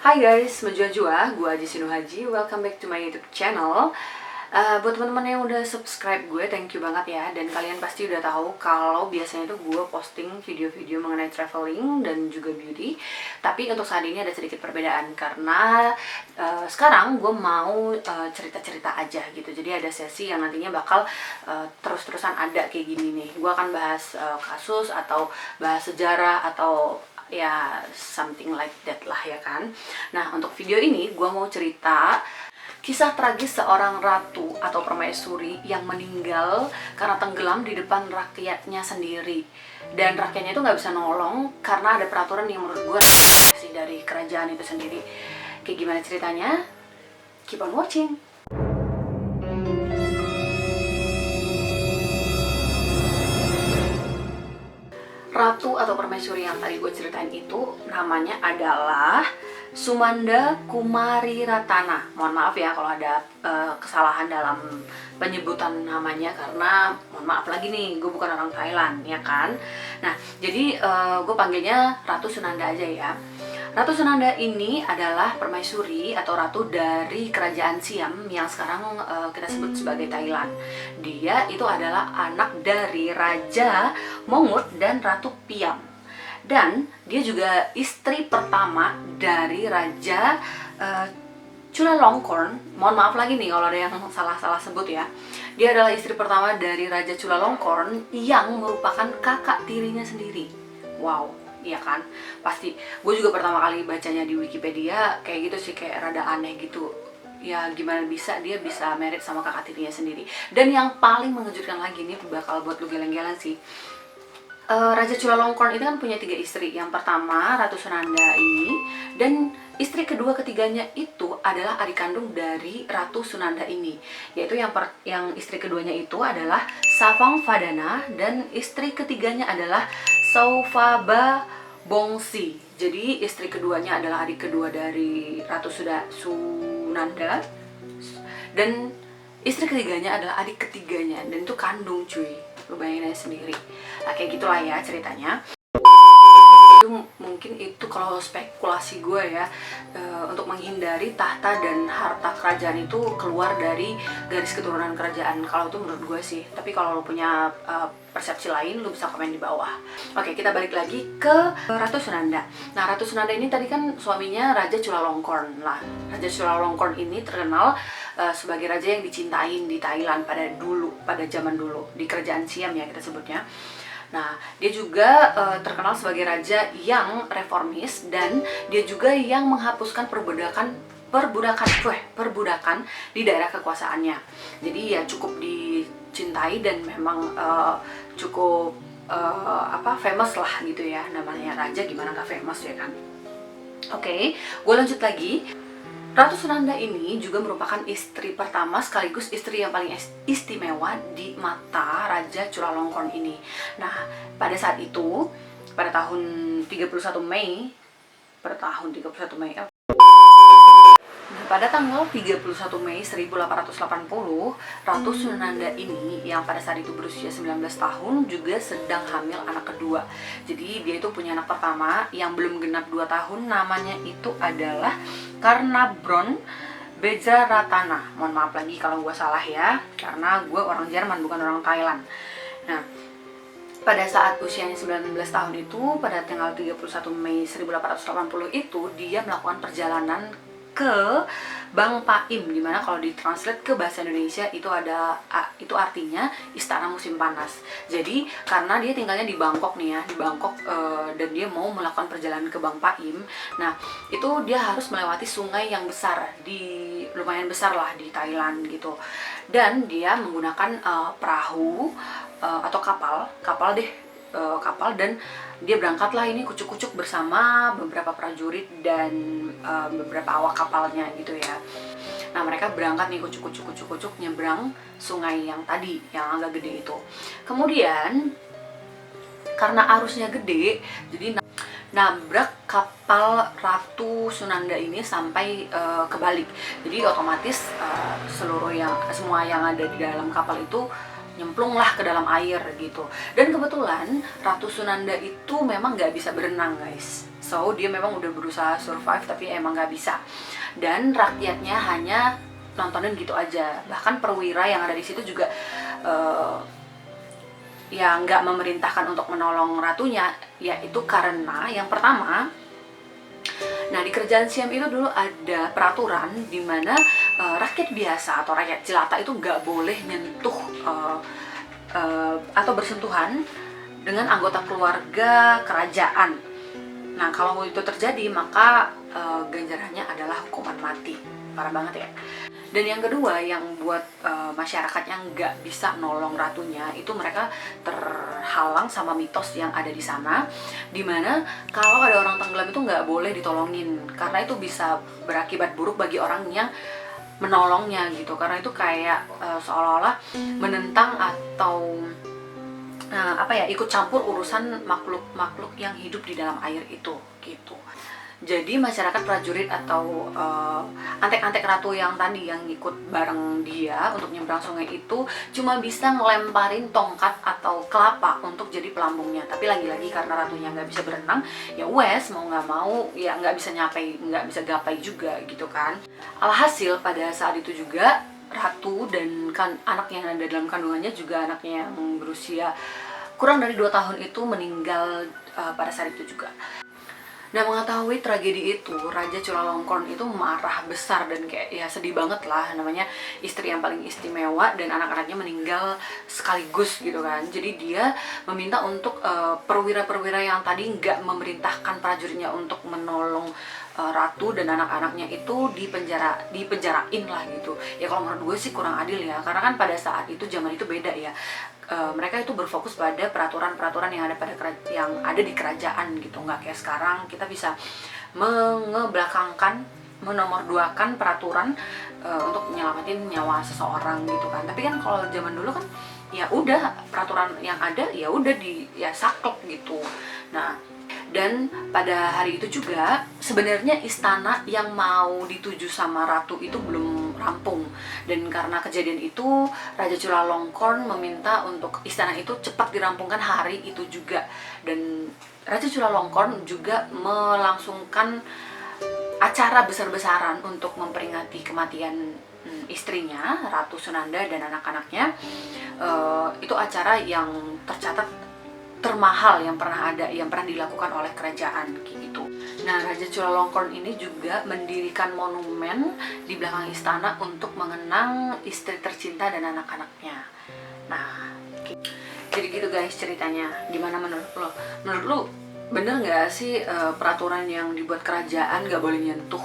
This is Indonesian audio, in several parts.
Hai guys, Menjua-jua, gue Aji Sinu Haji. Welcome back to my YouTube channel. Buat teman-teman yang udah subscribe gue, thank you banget ya. Dan kalian pasti udah tahu kalau biasanya tuh gue posting video-video mengenai traveling dan juga beauty. Tapi untuk saat ini ada sedikit perbedaan karena sekarang gue mau cerita-cerita aja gitu. Jadi ada sesi yang nantinya bakal terus-terusan ada kayak gini nih. Gue akan bahas kasus atau bahas sejarah atau ya something like that lah ya kan. Nah untuk video ini gue mau cerita kisah tragis seorang ratu atau permaisuri yang meninggal karena tenggelam di depan rakyatnya sendiri. Dan rakyatnya itu nggak bisa nolong karena ada peraturan yang menurut gue sih dari kerajaan itu sendiri. Kayak gimana ceritanya? Keep on watching. Ratu atau permaisuri yang tadi gue ceritain itu namanya adalah Sumanda Kumari Ratana. Mohon maaf ya kalau ada kesalahan dalam penyebutan namanya karena mohon maaf lagi nih, gue bukan orang Thailand ya kan. Nah jadi gue panggilnya Ratu Sunanda aja ya. Ratu Sunanda ini adalah permaisuri atau ratu dari kerajaan Siam yang sekarang kita sebut sebagai Thailand. Dia itu adalah anak dari Raja Mongut dan Ratu Piam. Dan dia juga istri pertama dari Raja Chulalongkorn. Mohon maaf lagi nih kalau ada yang salah-salah sebut ya. Dia adalah istri pertama dari Raja Chulalongkorn yang merupakan kakak tirinya sendiri. Wow. Iya kan, pasti gue juga pertama kali bacanya di Wikipedia kayak gitu sih, kayak rada aneh gitu ya, gimana bisa dia bisa married sama kakak tirinya sendiri. Dan yang paling mengejutkan lagi nih, bakal buat lu geleng-geleng sih, Raja Chulalongkorn itu kan punya 3 istri. Yang pertama Ratu Sunanda ini, dan istri kedua ketiganya itu adalah adik kandung dari Ratu Sunanda ini, yaitu yang istri keduanya itu adalah Savang Vadana dan istri ketiganya adalah Saufaba Bongsi. Jadi istri keduanya adalah adik kedua dari Ratu Sunanda dan istri ketiganya adalah adik ketiganya, dan itu kandung cuy. Lu bayangin aja sendiri. Nah, kayak gitulah ya ceritanya. Mungkin itu kalau spekulasi gue ya, untuk menghindari tahta dan harta kerajaan itu keluar dari garis keturunan kerajaan. Kalau itu menurut gue sih, tapi kalau lo punya persepsi lain, lo bisa komen di bawah. Oke, kita balik lagi ke Ratu Sunanda. Nah, Ratu Sunanda ini tadi kan suaminya Raja Chulalongkorn lah. Raja Chulalongkorn ini terkenal sebagai raja yang dicintain di Thailand pada zaman dulu, di kerajaan Siam ya kita sebutnya. Nah, dia juga terkenal sebagai raja yang reformis, dan dia juga yang menghapuskan perbudakan di daerah kekuasaannya. Jadi ya cukup dicintai dan memang cukup famous lah gitu ya. Namanya raja, gimana gak famous ya kan. Oke, gue lanjut lagi. Ratu Sunanda ini juga merupakan istri pertama sekaligus istri yang paling istimewa di mata Raja Chulalongkorn ini. Nah, pada saat itu, pada tahun 31 Mei, pada tanggal 31 Mei 1880, Ratu Sunanda ini yang pada saat itu berusia 19 tahun juga sedang hamil anak kedua. Jadi dia itu punya anak pertama yang belum genap 2 tahun, namanya itu adalah Karnabron Bejaratana. Mohon maaf lagi kalau gue salah ya, karena gue orang Jerman bukan orang Thailand. Nah, pada saat usianya 19 tahun itu, pada tanggal 31 Mei 1880 itu, dia melakukan perjalanan ke Bang Paim, dimana kalau ditranslate ke bahasa Indonesia itu artinya istana musim panas. Jadi karena dia tinggalnya di Bangkok nih ya, di Bangkok, dan dia mau melakukan perjalanan ke Bang Paim. Nah itu dia harus melewati sungai yang besar, lumayan besar lah di Thailand gitu. Dan dia menggunakan perahu atau kapal dan dia berangkatlah ini kucuk-kucuk bersama beberapa prajurit dan beberapa awak kapalnya gitu ya. Nah mereka berangkat nih kucuk-kucuk nyebrang sungai yang tadi yang agak gede itu. Kemudian karena arusnya gede, jadi nabrak kapal Ratu Sunanda ini sampai kebalik. Jadi otomatis semua yang ada di dalam kapal itu nyemplunglah ke dalam air gitu. Dan kebetulan Ratu Sunanda itu memang nggak bisa berenang guys. So dia memang udah berusaha survive tapi emang nggak bisa. Dan rakyatnya hanya nontonin gitu aja. Bahkan perwira yang ada di situ juga ya nggak memerintahkan untuk menolong ratunya, yaitu karena yang pertama, nah di kerajaan Siam itu dulu ada peraturan di mana rakyat biasa atau rakyat jelata itu nggak boleh nyentuh atau bersentuhan dengan anggota keluarga kerajaan. Nah kalau itu terjadi maka ganjarannya adalah hukuman mati. Parah banget ya. Dan yang kedua yang buat masyarakat yang nggak bisa nolong ratunya itu mereka terhalang sama mitos yang ada di sana, dimana kalau ada orang tenggelam itu nggak boleh ditolongin karena itu bisa berakibat buruk bagi orang yang menolongnya gitu, karena itu kayak seolah-olah menentang atau ikut campur urusan makhluk-makhluk yang hidup di dalam air itu gitu. Jadi masyarakat prajurit atau antek-antek ratu yang tadi yang ikut bareng dia untuk nyebrang sungai itu cuma bisa ngelemparin tongkat atau kelapa untuk jadi pelambungnya. Tapi lagi-lagi karena ratunya nggak bisa berenang, ya wes mau nggak mau ya nggak bisa gapai juga gitu kan. Alhasil pada saat itu juga ratu dan anak yang ada dalam kandungannya juga anaknya yang berusia kurang dari 2 tahun itu meninggal pada saat itu juga. Nah mengetahui tragedi itu, Raja Chulalongkorn itu marah besar dan kayak ya sedih banget lah, namanya istri yang paling istimewa dan anak-anaknya meninggal sekaligus gitu kan. Jadi dia meminta untuk perwira-perwira yang tadi nggak memerintahkan prajuritnya untuk menolong ratu dan anak-anaknya itu dipenjarain lah gitu. Ya kalau menurut gue sih kurang adil ya, karena kan pada saat itu zaman itu beda ya. Mereka itu berfokus pada peraturan-peraturan yang ada di kerajaan gitu, nggak kayak sekarang kita bisa mengebelakangkan, menomorduakan peraturan untuk menyelamatin nyawa seseorang gitu kan. Tapi kan kalau zaman dulu kan ya udah peraturan yang ada ya udah saklek gitu. Nah dan pada hari itu juga sebenarnya istana yang mau dituju sama ratu itu belum rampung, dan karena kejadian itu Raja Chulalongkorn meminta untuk istana itu cepat dirampungkan hari itu juga. Dan Raja Chulalongkorn juga melangsungkan acara besar-besaran untuk memperingati kematian istrinya Ratu Sunanda dan anak-anaknya. Itu acara yang tercatat termahal yang pernah dilakukan oleh kerajaan gitu. Nah, Raja Chulalongkorn ini juga mendirikan monumen di belakang istana untuk mengenang istri tercinta dan anak-anaknya. Nah, jadi gitu guys ceritanya. Gimana menurut lo? Menurut lo bener nggak sih peraturan yang dibuat kerajaan nggak boleh nyentuh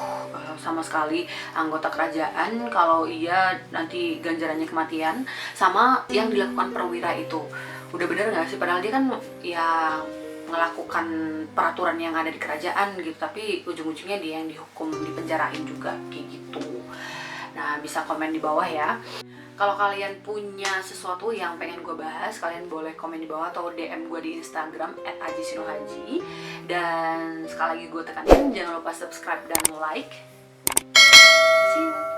sama sekali anggota kerajaan? Kalau iya nanti ganjarannya kematian, sama yang dilakukan perwira itu udah bener nggak sih? Padahal dia kan ya melakukan peraturan yang ada di kerajaan gitu, tapi ujung-ujungnya dia yang dihukum, dipenjarain juga kayak gitu. Nah bisa komen di bawah ya. Kalau kalian punya sesuatu yang pengen gue bahas, kalian boleh komen di bawah atau DM gue di Instagram @ajisinohaji. Dan sekali lagi gue tekanin jangan lupa subscribe dan like. See you.